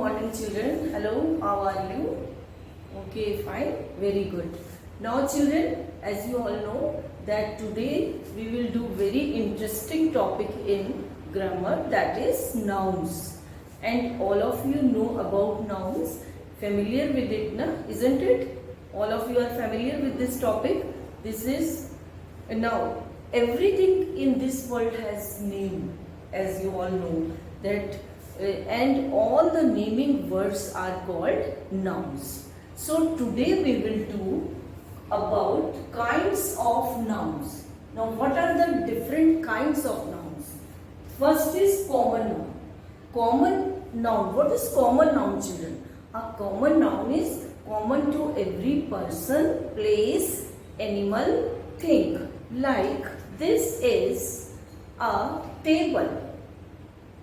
morning children. Hello, how are you? Okay, fine, very good. Now children, as you all know that today we will do very interesting topic in grammar, that is nouns. And all of you know about nouns, familiar with it, na? Isn't it? All of you are familiar with this topic. This is now everything in this world has name, as you all know that. And all the naming words are called nouns. So today we will do about kinds of nouns. Now what are the different kinds of nouns? First is common noun. Common noun. What is common noun, children? A common noun is common to every person, place, animal, thing. Like this is a table.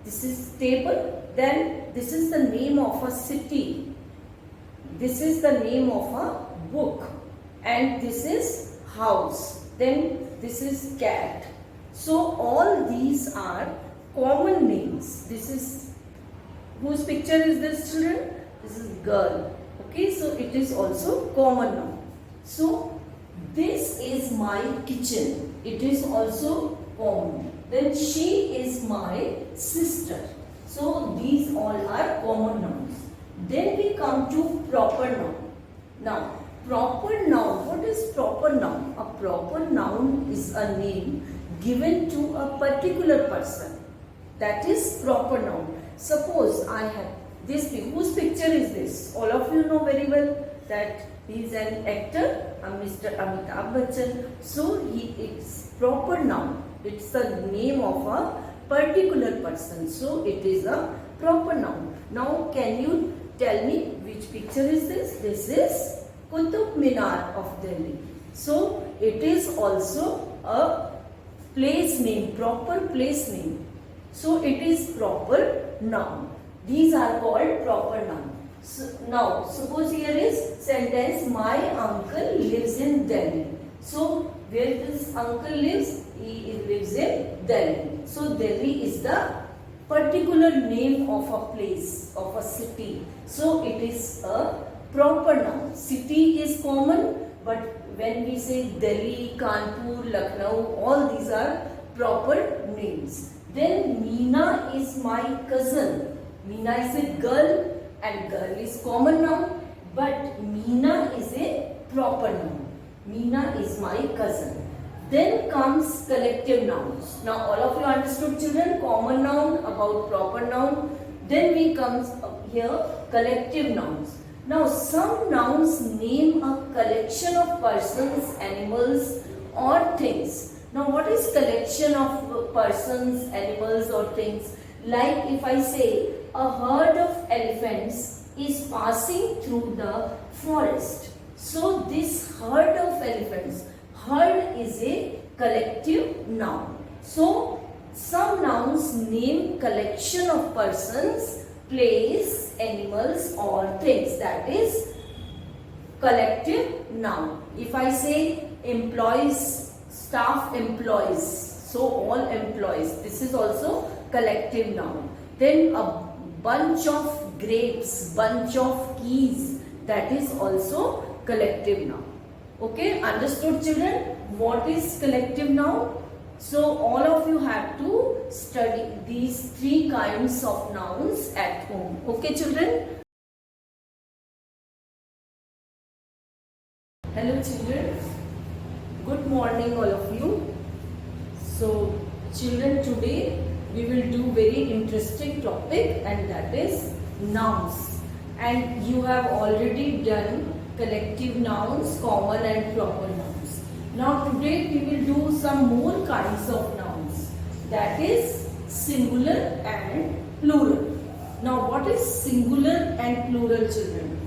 This is table, then this is the name of a city, this is the name of a book, and this is house, then this is cat. So all these are common names. This is, whose picture is this, children? This is girl. Okay, so it is also common noun. So this is my kitchen, it is also common. Then she is my sister. So these all are common nouns. Then we come to proper noun. Now proper noun, what is proper noun? A proper noun is a name given to a particular person. That is proper noun. Suppose I have this, whose picture is this? All of you know very well that he is an actor, Mr. Amitabh Bachchan. So he is proper noun. It's the name of a particular person. So it is a proper noun. Now can you tell me which picture is this? This is Qutub Minar of Delhi. So it is also a place name, proper place name. So it is proper noun. These are called proper noun. So now suppose here is sentence, my uncle lives in Delhi. So where this uncle lives? He lives in Delhi. So Delhi is the particular name of a place, of a city. So it is a proper noun. City is common, but when we say Delhi, Kanpur, Lucknow, all these are proper names. Then Meena is my cousin. Meena is a girl and girl is common noun, but Meena is a proper noun. Meena is my cousin. Then comes collective nouns. Now all of you understood, children, common noun about proper noun. Then we comes here collective nouns. Now some nouns name a collection of persons, animals or things. Now what is collection of persons, animals or things? Like if I say a herd of elephants is passing through the forest. So this herd of elephants, herd is a collective noun. So some nouns name collection of persons, place, animals or things. That is collective noun. If I say employees, staff employees, so all employees, this is also collective noun. Then a bunch of grapes, bunch of keys, that is also collective noun. Okay, understood, children? What is collective noun? So all of you have to study these three kinds of nouns at home. Okay, children? Hello, children. Good morning, all of you. So children, today we will do very interesting topic, and that is nouns. And you have already done collective nouns, common and proper nouns. Now today we will do some more kinds of nouns, that is singular and plural. Now what is singular and plural, children?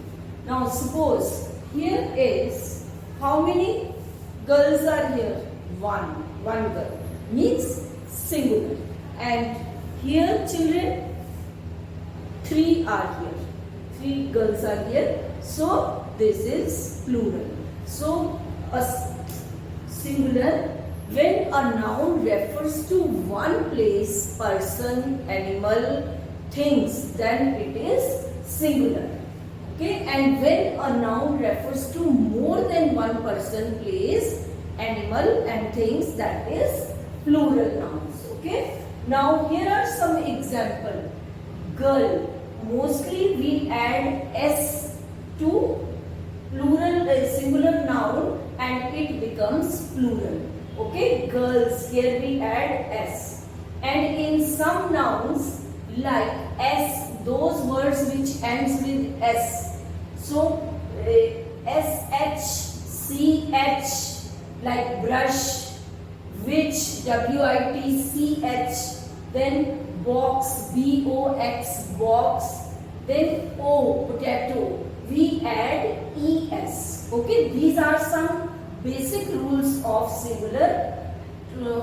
Now suppose here is, how many girls are here? One girl, means singular. And here, children, three are here. Three girls are here. So this is plural. So a singular, when a noun refers to one place, person, animal, things, then it is singular. Okay, and when a noun refers to more than one person, place, animal and things, that is plural nouns. Okay, now here are some example. Girl, mostly we add s to plural singular noun and it becomes plural. Okay, girls, here we add s. And in some nouns like s, those words which ends with s, so sh, like brush, which, witch, then box, box, box, then o, potato, we add es. Okay, these are some basic rules of singular,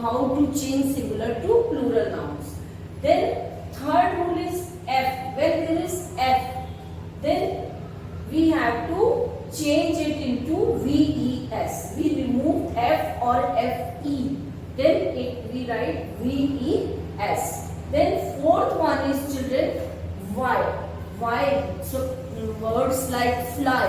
how to change singular to plural nouns. Then third rule is f. When there is f, then we have to change it into ves. We remove f or fe. Then we write ves. Then fourth one is, children, y. Y. So words like fly,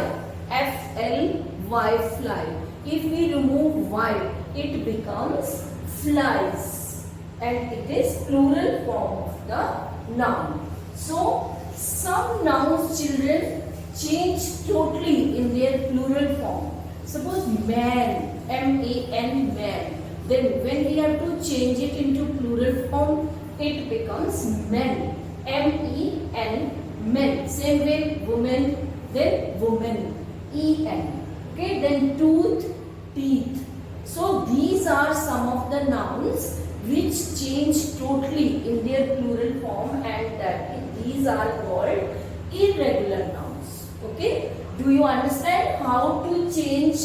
fly, fly. If we remove y, it becomes flies, and it is plural form of the noun. So some nouns, children, change totally in their plural form. Suppose man, man, man. Then when we have to change it into plural form, it becomes men, men, men. Same way woman, then woman, en. Okay, then tooth, teeth. So these are some of the nouns which change totally in their plural form, and that these are called irregular nouns. Okay, do you understand how to change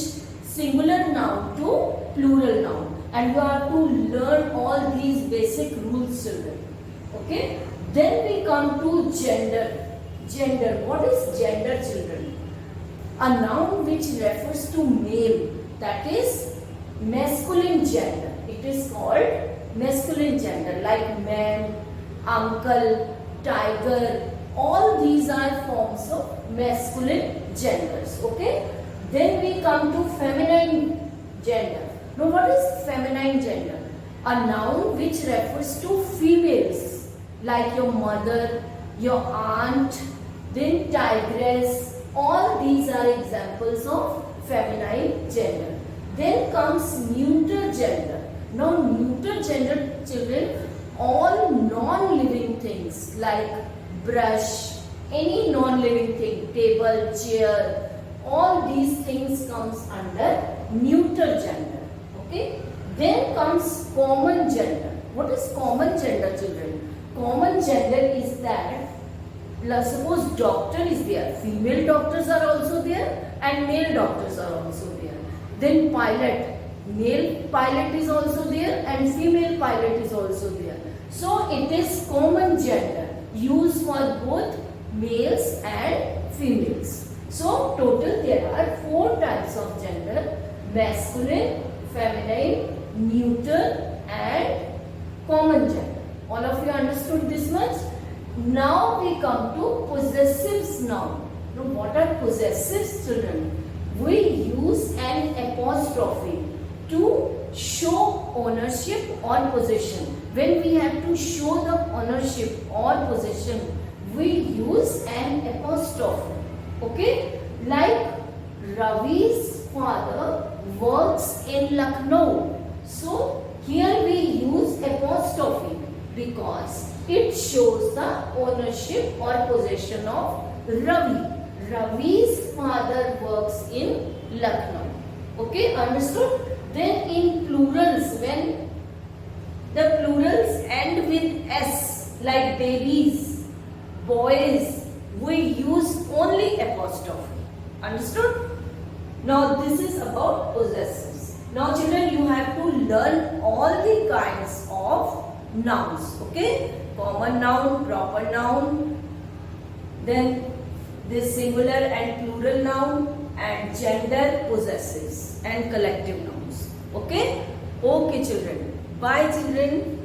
singular noun to plural noun? And you have to learn all these basic rules, children. Okay, then we come to gender. Gender, what is gender, children? A noun which refers to male, that is masculine gender. It is called masculine gender, like man, uncle, tiger. All these are forms of masculine genders. Okay, then we come to feminine gender. Now what is feminine gender? A noun which refers to females, like your mother, your aunt, then tigress. All these are examples of feminine gender. Then comes neuter gender. Now neuter gender, children, all non-living things like brush, any non-living thing, table, chair, all these things comes under neuter gender. Okay. Then comes common gender. What is common gender, children? Common gender is that, suppose doctor is there, female doctors are also there and male doctors are also there. Then pilot, male pilot is also there and female pilot is also there. So it is common gender, used for both males and females. So total there are 4 types of gender: masculine, feminine, neuter and common gender. All of you understood this much? Now we come to possessives noun. Now what are possessives, children? We use an apostrophe to show ownership or possession. When we have to show the ownership or possession, we use an apostrophe. Okay? Like Ravi's father works in Lucknow. So here we use apostrophe because it shows the ownership or possession of Ravi. Ravi's father works in Lucknow. Okay, understood? Then in plurals, when the plurals end with s, like babies, boys, we use only apostrophe. Understood? Now this is about possessives. Now children, you have to learn all the kinds of nouns. Okay? Common noun, proper noun, then this singular and plural noun, and gender, possessives and collective nouns. Okay? Okay children. Bye children.